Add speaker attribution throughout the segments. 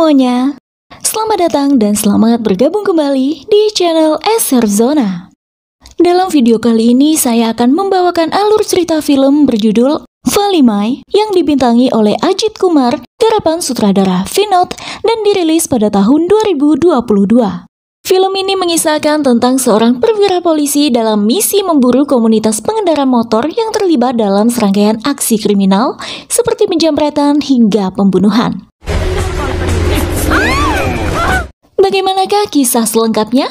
Speaker 1: semuanya, selamat datang dan selamat bergabung kembali di channel SR Zona. Dalam video kali ini saya akan membawakan alur cerita film berjudul Valimai yang dibintangi oleh Ajit Kumar, garapan sutradara Vinod, dan dirilis pada tahun 2022. Film ini mengisahkan tentang seorang perwira polisi dalam misi memburu komunitas pengendara motor yang terlibat dalam serangkaian aksi kriminal seperti penjamretan hingga pembunuhan. Bagaimanakah kisah selengkapnya?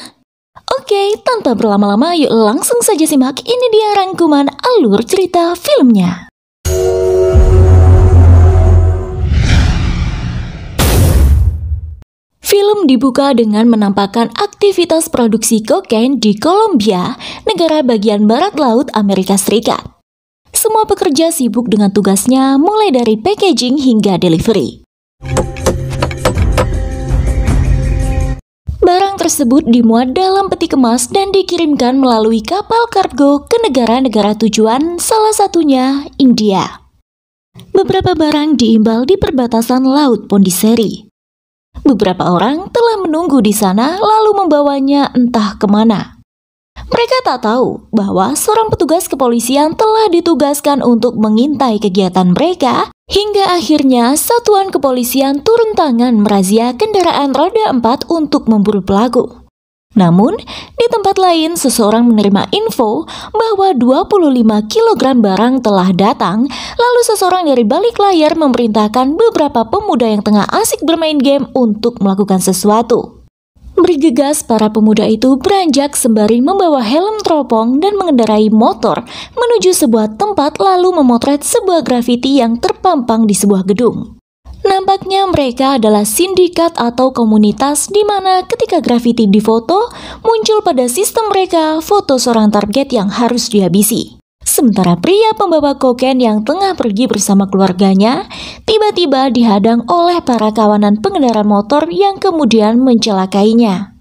Speaker 1: Oke, tanpa berlama-lama yuk langsung saja simak, ini dia rangkuman alur cerita filmnya. Film dibuka dengan menampakkan aktivitas produksi kokain di Kolombia, negara bagian barat laut Amerika Serikat. Semua pekerja sibuk dengan tugasnya mulai dari packaging hingga delivery. Barang tersebut dimuat dalam peti kemas dan dikirimkan melalui kapal kargo ke negara-negara tujuan, salah satunya India. Beberapa barang diimbal di perbatasan Laut Pondiseri. Beberapa orang telah menunggu di sana lalu membawanya entah kemana. Mereka tak tahu bahwa seorang petugas kepolisian telah ditugaskan untuk mengintai kegiatan mereka, hingga akhirnya satuan kepolisian turun tangan merazia kendaraan roda 4 untuk memburu pelaku. Namun, di tempat lain seseorang menerima info bahwa 25 kg barang telah datang, lalu seseorang dari balik layar memerintahkan beberapa pemuda yang tengah asik bermain game untuk melakukan sesuatu. Bergegas, para pemuda itu beranjak sembari membawa helm teropong dan mengendarai motor menuju sebuah tempat lalu memotret sebuah grafiti yang terpampang di sebuah gedung. Nampaknya mereka adalah sindikat atau komunitas di mana ketika grafiti difoto, muncul pada sistem mereka foto seorang target yang harus dihabisi. Sementara pria pembawa kokain yang tengah pergi bersama keluarganya tiba-tiba dihadang oleh para kawanan pengendara motor yang kemudian mencelakainya.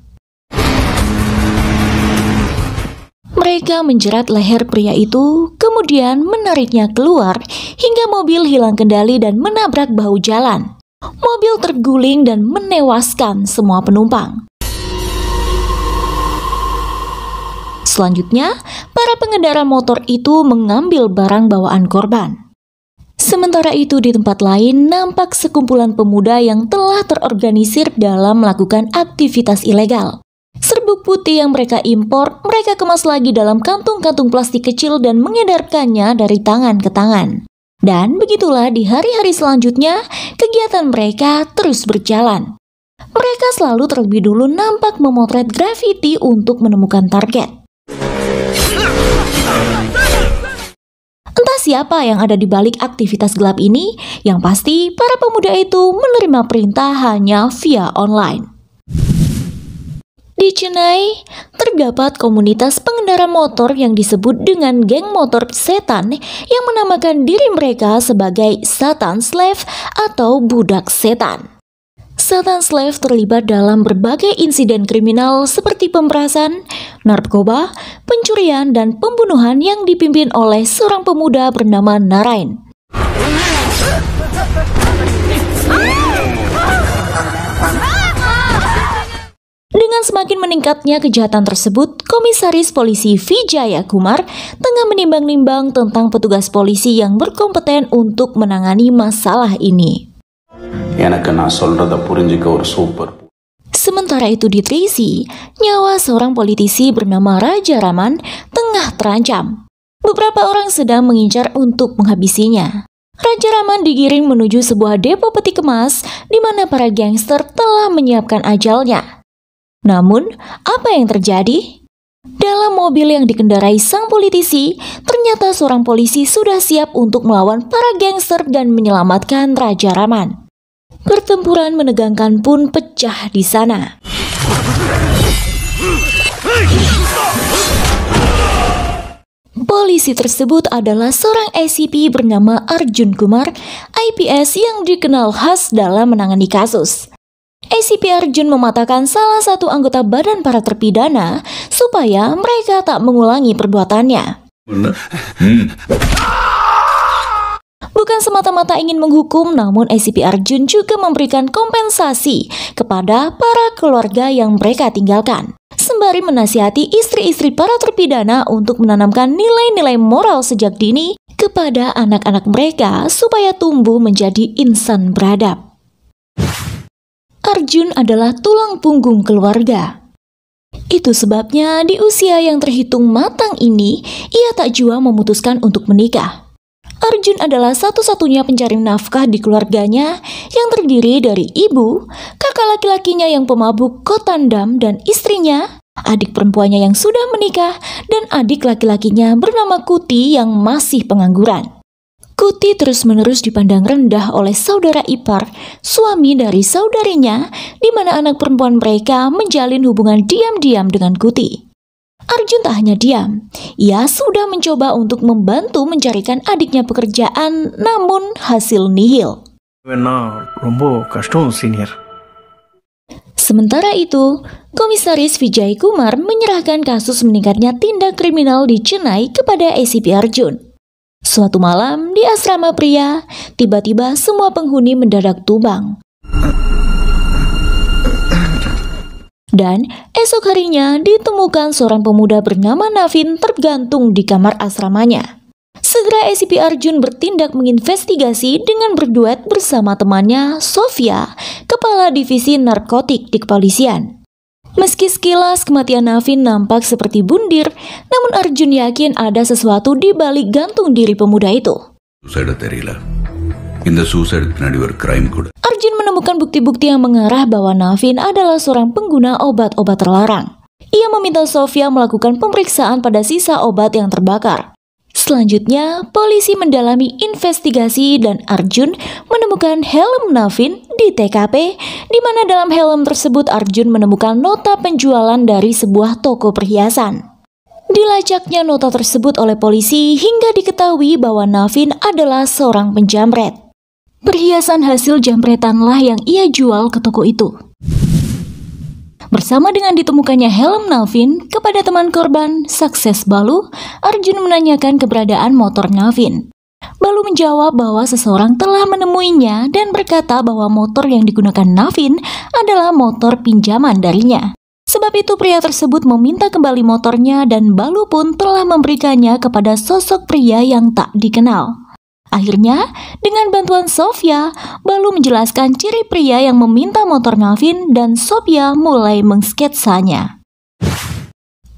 Speaker 1: Mereka menjerat leher pria itu, kemudian menariknya keluar hingga mobil hilang kendali dan menabrak bahu jalan. Mobil terguling dan menewaskan semua penumpang. Selanjutnya, para pengendara motor itu mengambil barang bawaan korban. Sementara itu di tempat lain nampak sekumpulan pemuda yang telah terorganisir dalam melakukan aktivitas ilegal. Serbuk putih yang mereka impor, mereka kemas lagi dalam kantung-kantung plastik kecil dan mengedarkannya dari tangan ke tangan. Dan begitulah di hari-hari selanjutnya, kegiatan mereka terus berjalan. Mereka selalu terlebih dulu nampak memotret grafiti untuk menemukan target. Entah siapa yang ada di balik aktivitas gelap ini, yang pasti para pemuda itu menerima perintah hanya via online. Di Chennai, terdapat komunitas pengendara motor yang disebut dengan geng motor setan yang menamakan diri mereka sebagai Satan Slave atau budak setan. Satan Slave terlibat dalam berbagai insiden kriminal seperti pemerasan, narkoba, pencurian, dan pembunuhan yang dipimpin oleh seorang pemuda bernama Narain. Dengan semakin meningkatnya kejahatan tersebut, Komisaris Polisi Vijaya Kumar tengah menimbang-nimbang tentang petugas polisi yang berkompeten untuk menangani masalah ini. Sementara itu di Trisi, nyawa seorang politisi bernama Raja Raman tengah terancam. Beberapa orang sedang mengincar untuk menghabisinya. Raja Raman digiring menuju sebuah depo peti kemas di mana para gangster telah menyiapkan ajalnya. Namun, apa yang terjadi? Dalam mobil yang dikendarai sang politisi, ternyata seorang polisi sudah siap untuk melawan para gangster dan menyelamatkan Raja Raman. Pertempuran menegangkan pun pecah di sana. Polisi tersebut adalah seorang ACP bernama Arjun Kumar, IPS yang dikenal khas dalam menangani kasus. ACP Arjun mematahkan salah satu anggota badan para terpidana supaya mereka tak mengulangi perbuatannya. Bukan semata-mata ingin menghukum, namun ACP Arjun juga memberikan kompensasi kepada para keluarga yang mereka tinggalkan, sembari menasihati istri-istri para terpidana untuk menanamkan nilai-nilai moral sejak dini kepada anak-anak mereka supaya tumbuh menjadi insan beradab. Arjun adalah tulang punggung keluarga. Itu sebabnya di usia yang terhitung matang ini, ia tak jua memutuskan untuk menikah. Arjun adalah satu-satunya pencari nafkah di keluarganya yang terdiri dari ibu, kakak laki-lakinya yang pemabuk Kotandam dan istrinya, adik perempuannya yang sudah menikah, dan adik laki-lakinya bernama Kuti yang masih pengangguran. Kuti terus-menerus dipandang rendah oleh saudara ipar, suami dari saudarinya, di mana anak perempuan mereka menjalin hubungan diam-diam dengan Kuti. Arjun tak hanya diam, ia sudah mencoba untuk membantu mencarikan adiknya pekerjaan, namun hasil nihil. Sementara itu, Komisaris Vijay Kumar menyerahkan kasus meningkatnya tindak kriminal di Chennai kepada ACP Arjun. Suatu malam di asrama pria, tiba-tiba semua penghuni mendadak tumbang. Dan esok harinya ditemukan seorang pemuda bernama Navin tergantung di kamar asramanya. Segera ACP Arjun bertindak menginvestigasi dengan berduet bersama temannya Sofia, kepala divisi narkotik di kepolisian. Meski sekilas kematian Navin nampak seperti bundir, namun Arjun yakin ada sesuatu di balik gantung diri pemuda itu. Arjun menemukan bukti-bukti yang mengarah bahwa Navin adalah seorang pengguna obat-obat terlarang. Ia meminta Sofia melakukan pemeriksaan pada sisa obat yang terbakar. Selanjutnya, polisi mendalami investigasi dan Arjun menemukan helm Navin di TKP, di mana dalam helm tersebut Arjun menemukan nota penjualan dari sebuah toko perhiasan. Dilacaknya nota tersebut oleh polisi hingga diketahui bahwa Navin adalah seorang penjamret. Perhiasan hasil jambretanlah yang ia jual ke toko itu. Bersama dengan ditemukannya helm Navin, kepada teman korban, Sukses Balu, Arjun menanyakan keberadaan motor Navin. Balu menjawab bahwa seseorang telah menemuinya dan berkata bahwa motor yang digunakan Navin adalah motor pinjaman darinya. Sebab itu pria tersebut meminta kembali motornya dan Balu pun telah memberikannya kepada sosok pria yang tak dikenal. Akhirnya, dengan bantuan Sofia, Balu menjelaskan ciri pria yang meminta motor Navin dan Sofia mulai mengsketsanya.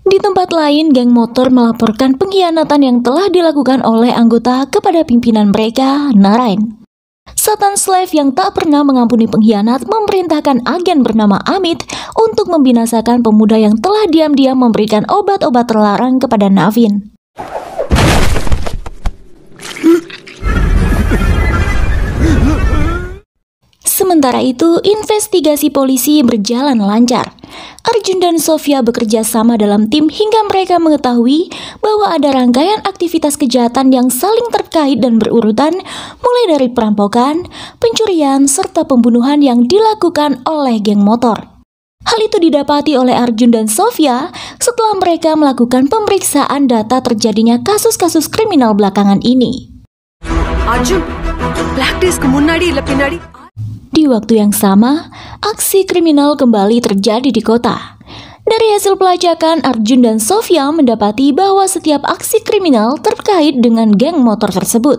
Speaker 1: Di tempat lain, geng motor melaporkan pengkhianatan yang telah dilakukan oleh anggota kepada pimpinan mereka, Narain. Satan Slave yang tak pernah mengampuni pengkhianat memerintahkan agen bernama Amit untuk membinasakan pemuda yang telah diam-diam memberikan obat-obat terlarang kepada Navin. Sementara itu, investigasi polisi berjalan lancar. Arjun dan Sofia bekerja sama dalam tim hingga mereka mengetahui bahwa ada rangkaian aktivitas kejahatan yang saling terkait dan berurutan, mulai dari perampokan, pencurian, serta pembunuhan yang dilakukan oleh geng motor. Hal itu didapati oleh Arjun dan Sofia setelah mereka melakukan pemeriksaan data terjadinya kasus-kasus kriminal belakangan ini.
Speaker 2: Arjun, black days ke munnadi illa pinnadi.
Speaker 1: Di waktu yang sama, aksi kriminal kembali terjadi di kota. Dari hasil pelacakan, Arjun dan Sofia mendapati bahwa setiap aksi kriminal terkait dengan geng motor tersebut.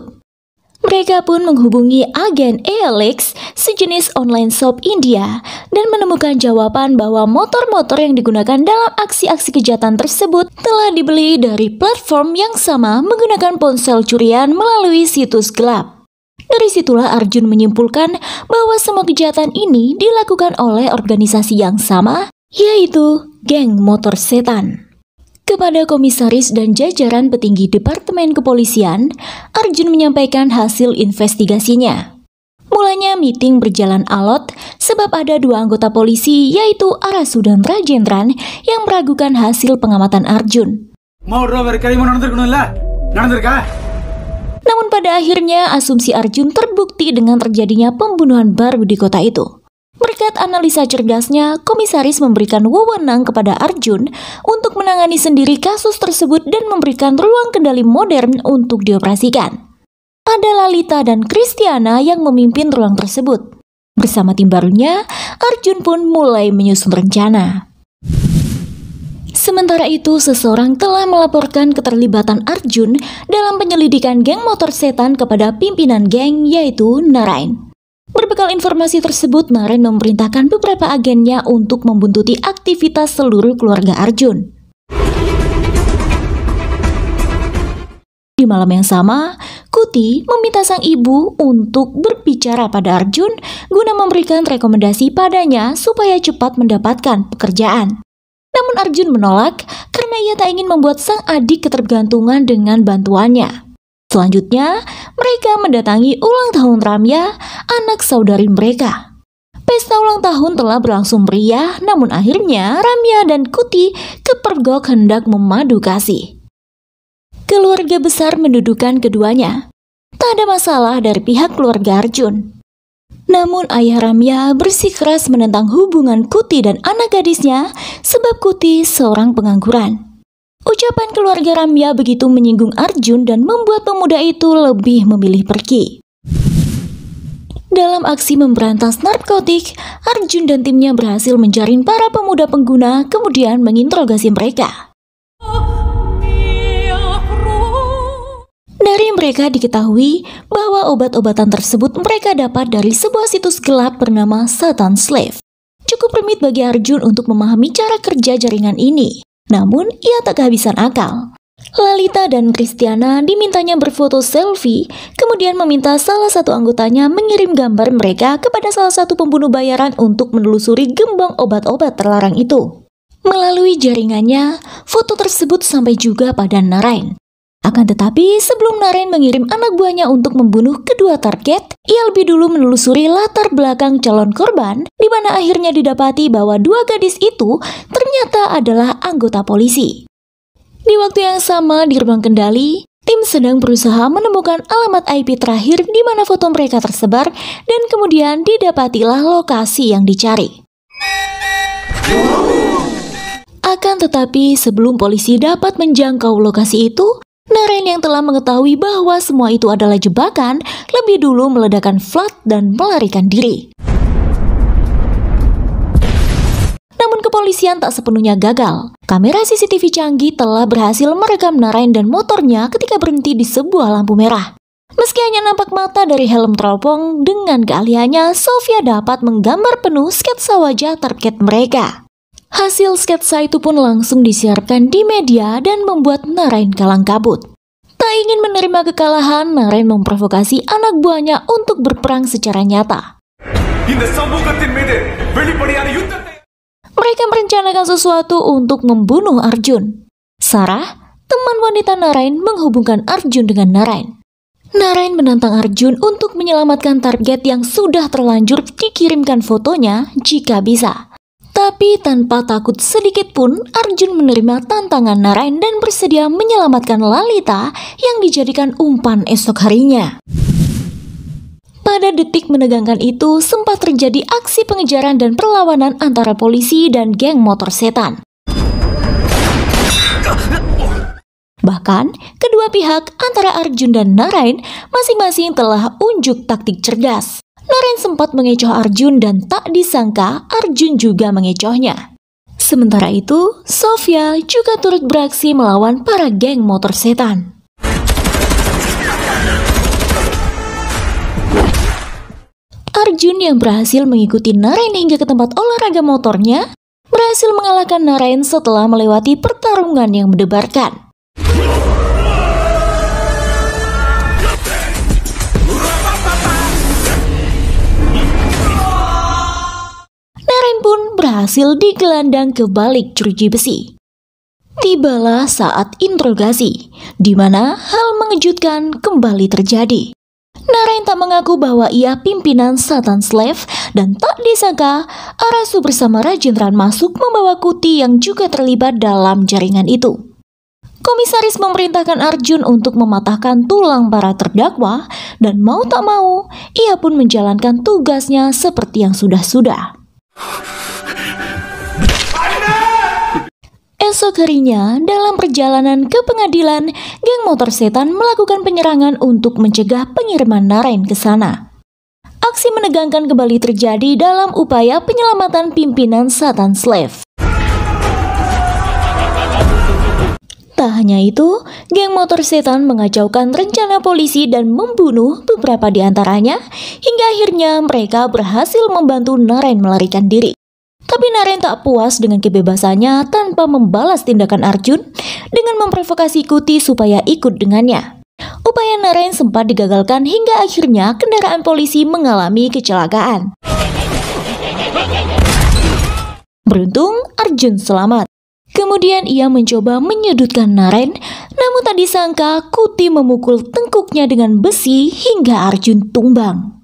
Speaker 1: Mereka pun menghubungi agen ALX, sejenis online shop India, dan menemukan jawaban bahwa motor-motor yang digunakan dalam aksi-aksi kejahatan tersebut telah dibeli dari platform yang sama menggunakan ponsel curian melalui situs gelap. Dari situlah Arjun menyimpulkan bahwa semua kejahatan ini dilakukan oleh organisasi yang sama, yaitu geng motor setan. Kepada komisaris dan jajaran petinggi Departemen Kepolisian, Arjun menyampaikan hasil investigasinya. Mulanya meeting berjalan alot sebab ada dua anggota polisi yaitu Arasu dan Rajendran yang meragukan hasil pengamatan Arjun. Namun pada akhirnya asumsi Arjun terbukti dengan terjadinya pembunuhan baru di kota itu. Berkat analisa cerdasnya, komisaris memberikan wewenang kepada Arjun untuk menangani sendiri kasus tersebut dan memberikan ruang kendali modern untuk dioperasikan. ada Lalita dan Kristiana yang memimpin ruang tersebut. Bersama tim barunya, Arjun pun mulai menyusun rencana. Sementara itu, seseorang telah melaporkan keterlibatan Arjun dalam penyelidikan geng motor setan kepada pimpinan geng, yaitu Narain. Berbekal informasi tersebut, Narain memerintahkan beberapa agennya untuk membuntuti aktivitas seluruh keluarga Arjun. Di malam yang sama, Kuti meminta sang ibu untuk berbicara pada Arjun guna memberikan rekomendasi padanya supaya cepat mendapatkan pekerjaan. Namun Arjun menolak karena ia tak ingin membuat sang adik ketergantungan dengan bantuannya. Selanjutnya, mereka mendatangi ulang tahun Ramya, anak saudari mereka. Pesta ulang tahun telah berlangsung meriah, namun akhirnya Ramya dan Kuti kepergok hendak memadu kasih. Keluarga besar mendudukan keduanya. Tak ada masalah dari pihak keluarga Arjun. Namun ayah Ramya bersikeras menentang hubungan Kuti dan anak gadisnya sebab Kuti seorang pengangguran. Ucapan keluarga Ramya begitu menyinggung Arjun dan membuat pemuda itu lebih memilih pergi. Dalam aksi memberantas narkotik, Arjun dan timnya berhasil menjaring para pemuda pengguna kemudian menginterogasi mereka. Dari mereka diketahui bahwa obat-obatan tersebut mereka dapat dari sebuah situs gelap bernama Satan Slave. Cukup rumit bagi Arjun untuk memahami cara kerja jaringan ini, namun ia tak kehabisan akal. Lalita dan Kristiana dimintanya berfoto selfie, kemudian meminta salah satu anggotanya mengirim gambar mereka kepada salah satu pembunuh bayaran untuk menelusuri gembong obat-obat terlarang itu. Melalui jaringannya, foto tersebut sampai juga pada Narain. Akan tetapi, sebelum Narain mengirim anak buahnya untuk membunuh kedua target, ia lebih dulu menelusuri latar belakang calon korban, di mana akhirnya didapati bahwa dua gadis itu ternyata adalah anggota polisi. Di waktu yang sama di ruang kendali, tim sedang berusaha menemukan alamat IP terakhir di mana foto mereka tersebar, dan kemudian didapatilah lokasi yang dicari. Akan tetapi, sebelum polisi dapat menjangkau lokasi itu, Narain yang telah mengetahui bahwa semua itu adalah jebakan, lebih dulu meledakkan flat dan melarikan diri. Namun kepolisian tak sepenuhnya gagal. Kamera CCTV canggih telah berhasil merekam Narain dan motornya ketika berhenti di sebuah lampu merah. Meski hanya nampak mata dari helm teropong, dengan keahliannya Sofia dapat menggambar penuh sketsa wajah target mereka. Hasil sketsa itu pun langsung disiarkan di media dan membuat Narain kalang kabut. Tak ingin menerima kekalahan, Narain memprovokasi anak buahnya untuk berperang secara nyata. Mereka merencanakan sesuatu untuk membunuh Arjun. Sarah, teman wanita Narain, menghubungkan Arjun dengan Narain. Narain menantang Arjun untuk menyelamatkan target yang sudah terlanjur dikirimkan fotonya jika bisa. Tapi tanpa takut sedikit pun, Arjun menerima tantangan Narain dan bersedia menyelamatkan Lalita yang dijadikan umpan esok harinya. Pada detik menegangkan itu, sempat terjadi aksi pengejaran dan perlawanan antara polisi dan geng motor setan. Bahkan, kedua pihak antara Arjun dan Narain masing-masing telah unjuk taktik cerdas. Narain sempat mengecoh Arjun dan tak disangka Arjun juga mengecohnya. Sementara itu, Sofia juga turut beraksi melawan para geng motor setan. Arjun yang berhasil mengikuti Narain hingga ke tempat olahraga motornya, berhasil mengalahkan Narain setelah melewati pertarungan yang mendebarkan. Narain pun berhasil digelandang ke balik jeruji besi. Tibalah saat interogasi, di mana hal mengejutkan kembali terjadi. Narain tak mengaku bahwa ia pimpinan Satan Slave dan tak disangka Arasu bersama Rajendran masuk membawa Kuti yang juga terlibat dalam jaringan itu. Komisaris memerintahkan Arjun untuk mematahkan tulang para terdakwa dan mau tak mau, ia pun menjalankan tugasnya seperti yang sudah-sudah. Esok harinya, dalam perjalanan ke pengadilan, geng motor setan melakukan penyerangan untuk mencegah pengiriman Narain ke sana. Aksi menegangkan kembali terjadi dalam upaya penyelamatan pimpinan Satan Slave. Tak hanya itu, geng motor setan mengacaukan rencana polisi dan membunuh beberapa di antaranya, hingga akhirnya mereka berhasil membantu Narain melarikan diri. Tapi Narain tak puas dengan kebebasannya tanpa membalas tindakan Arjun dengan memprovokasi Kuti supaya ikut dengannya. Upaya Narain sempat digagalkan hingga akhirnya kendaraan polisi mengalami kecelakaan. Beruntung, Arjun selamat. Kemudian ia mencoba menyudutkan Narain, namun tak disangka Kuti memukul tengkuknya dengan besi hingga Arjun tumbang.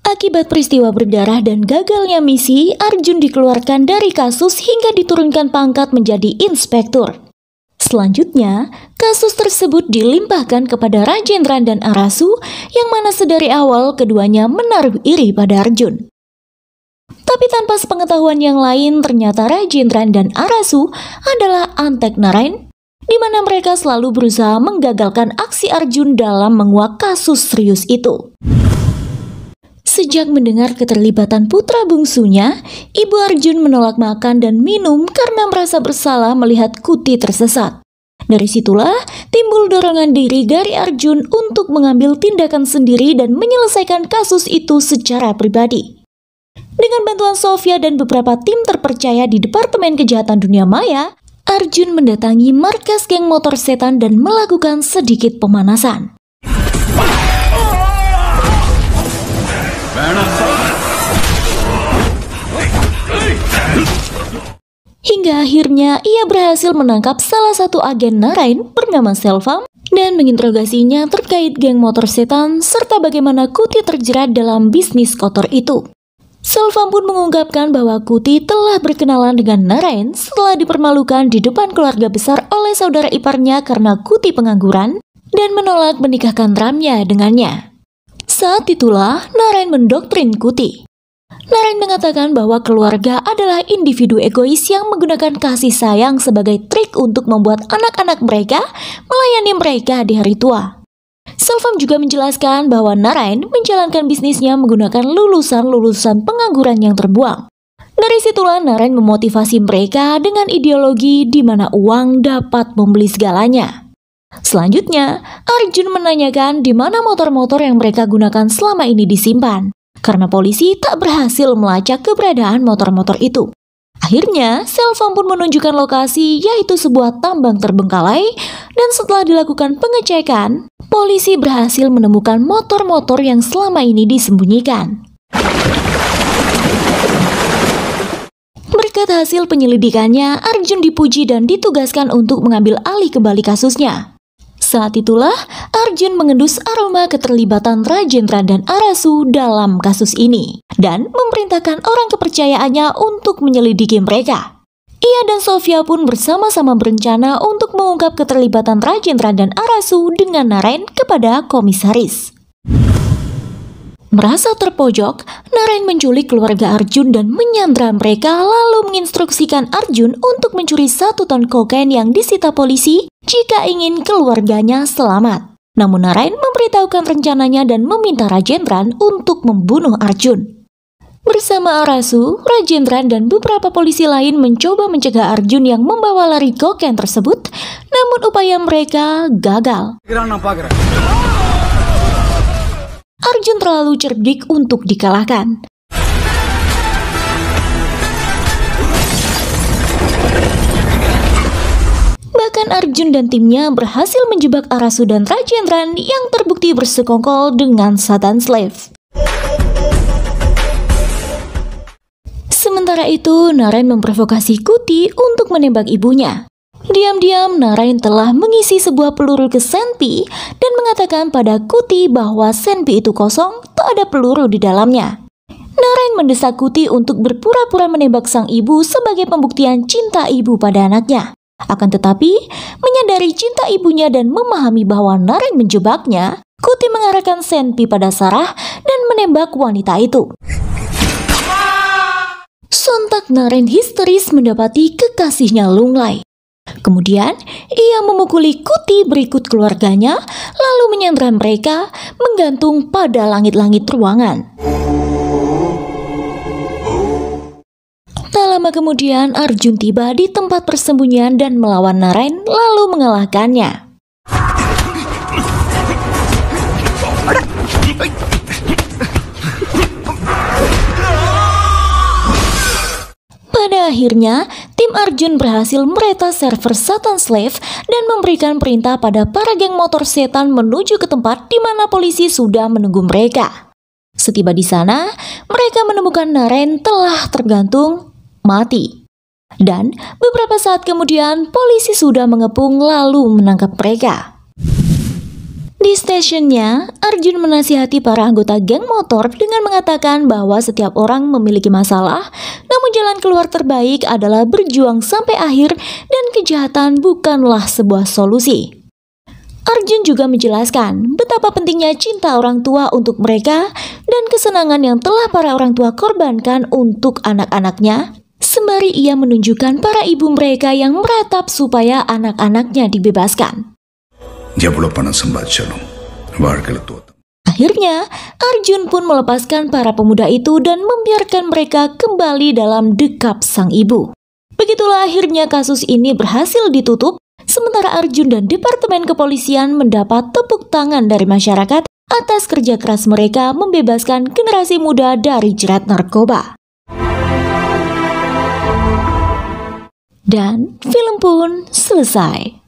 Speaker 1: Akibat peristiwa berdarah dan gagalnya misi, Arjun dikeluarkan dari kasus hingga diturunkan pangkat menjadi inspektur. Selanjutnya, kasus tersebut dilimpahkan kepada Rajendran dan Arasu, yang mana sedari awal keduanya menaruh iri pada Arjun. Tapi tanpa sepengetahuan yang lain, ternyata Rajendran dan Arasu adalah antek Narain, di mana mereka selalu berusaha menggagalkan aksi Arjun dalam menguak kasus serius itu. Sejak mendengar keterlibatan putra bungsunya, ibu Arjun menolak makan dan minum karena merasa bersalah melihat Kuti tersesat. Dari situlah timbul dorongan diri dari Arjun untuk mengambil tindakan sendiri dan menyelesaikan kasus itu secara pribadi. Dengan bantuan Sofia dan beberapa tim terpercaya di Departemen Kejahatan Dunia Maya, Arjun mendatangi markas geng motor setan dan melakukan sedikit pemanasan. Hingga akhirnya ia berhasil menangkap salah satu agen Narain bernama Selvam dan menginterogasinya terkait geng motor setan serta bagaimana Kuti terjerat dalam bisnis kotor itu. Selvam pun mengungkapkan bahwa Kuti telah berkenalan dengan Narain setelah dipermalukan di depan keluarga besar oleh saudara iparnya karena Kuti pengangguran dan menolak menikahkan Ramya dengannya. Saat itulah Narain mendoktrin Kuti. Narain mengatakan bahwa keluarga adalah individu egois yang menggunakan kasih sayang sebagai trik untuk membuat anak-anak mereka melayani mereka di hari tua. Selvam juga menjelaskan bahwa Narain menjalankan bisnisnya menggunakan lulusan-lulusan pengangguran yang terbuang. Dari situlah Narain memotivasi mereka dengan ideologi di mana uang dapat membeli segalanya. Selanjutnya, Arjun menanyakan di mana motor-motor yang mereka gunakan selama ini disimpan, karena polisi tak berhasil melacak keberadaan motor-motor itu. Akhirnya, Selvam pun menunjukkan lokasi, yaitu sebuah tambang terbengkalai, dan setelah dilakukan pengecekan, polisi berhasil menemukan motor-motor yang selama ini disembunyikan. Berkat hasil penyelidikannya, Arjun dipuji dan ditugaskan untuk mengambil alih kembali kasusnya. Saat itulah Arjun mengendus aroma keterlibatan Rajendra dan Arasu dalam kasus ini dan memerintahkan orang kepercayaannya untuk menyelidiki mereka. Ia dan Sofia pun bersama-sama berencana untuk mengungkap keterlibatan Rajendra dan Arasu dengan Narain kepada komisaris. Merasa terpojok, Narain menculik keluarga Arjun dan menyandra mereka lalu menginstruksikan Arjun untuk mencuri 1 ton kokain yang disita polisi jika ingin keluarganya selamat. Namun Narain memberitahukan rencananya dan meminta Rajendran untuk membunuh Arjun. Bersama Arasu, Rajendran dan beberapa polisi lain mencoba mencegah Arjun yang membawa lari kokain tersebut, namun upaya mereka gagal. Arjun terlalu cerdik untuk dikalahkan. Bahkan Arjun dan timnya berhasil menjebak Arasu dan Rajendran yang terbukti bersekongkol dengan Satan Slave. Sementara itu, Narain memprovokasi Kuti untuk menembak ibunya. Diam-diam, Narain telah mengisi sebuah peluru ke Senpi dan mengatakan pada Kuti bahwa Senpi itu kosong, tak ada peluru di dalamnya. Narain mendesak Kuti untuk berpura-pura menembak sang ibu sebagai pembuktian cinta ibu pada anaknya. Akan tetapi, menyadari cinta ibunya dan memahami bahwa Narain menjebaknya, Kuti mengarahkan Senpi pada Sarah dan menembak wanita itu. Sontak Naren histeris mendapati kekasihnya lunglai. Kemudian ia memukuli kuti berikut keluarganya, lalu menyandra mereka menggantung pada langit-langit ruangan. Tak lama kemudian Arjun tiba di tempat persembunyian dan melawan Naren lalu mengalahkannya. Pada akhirnya, tim Arjun berhasil meretas server Satan Slave dan memberikan perintah pada para geng motor setan menuju ke tempat di mana polisi sudah menunggu mereka. Setiba di sana, mereka menemukan Naren telah tergantung mati. Dan beberapa saat kemudian, polisi sudah mengepung lalu menangkap mereka. Di stasiunnya, Arjun menasihati para anggota geng motor dengan mengatakan bahwa setiap orang memiliki masalah, namun jalan keluar terbaik adalah berjuang sampai akhir dan kejahatan bukanlah sebuah solusi. Arjun juga menjelaskan betapa pentingnya cinta orang tua untuk mereka dan kesenangan yang telah para orang tua korbankan untuk anak-anaknya, sembari ia menunjukkan para ibu mereka yang meratap supaya anak-anaknya dibebaskan. Akhirnya, Arjun pun melepaskan para pemuda itu dan membiarkan mereka kembali dalam dekap sang ibu. Begitulah akhirnya kasus ini berhasil ditutup, sementara Arjun dan Departemen Kepolisian mendapat tepuk tangan dari masyarakat atas kerja keras mereka membebaskan generasi muda dari jerat narkoba. Dan film pun selesai.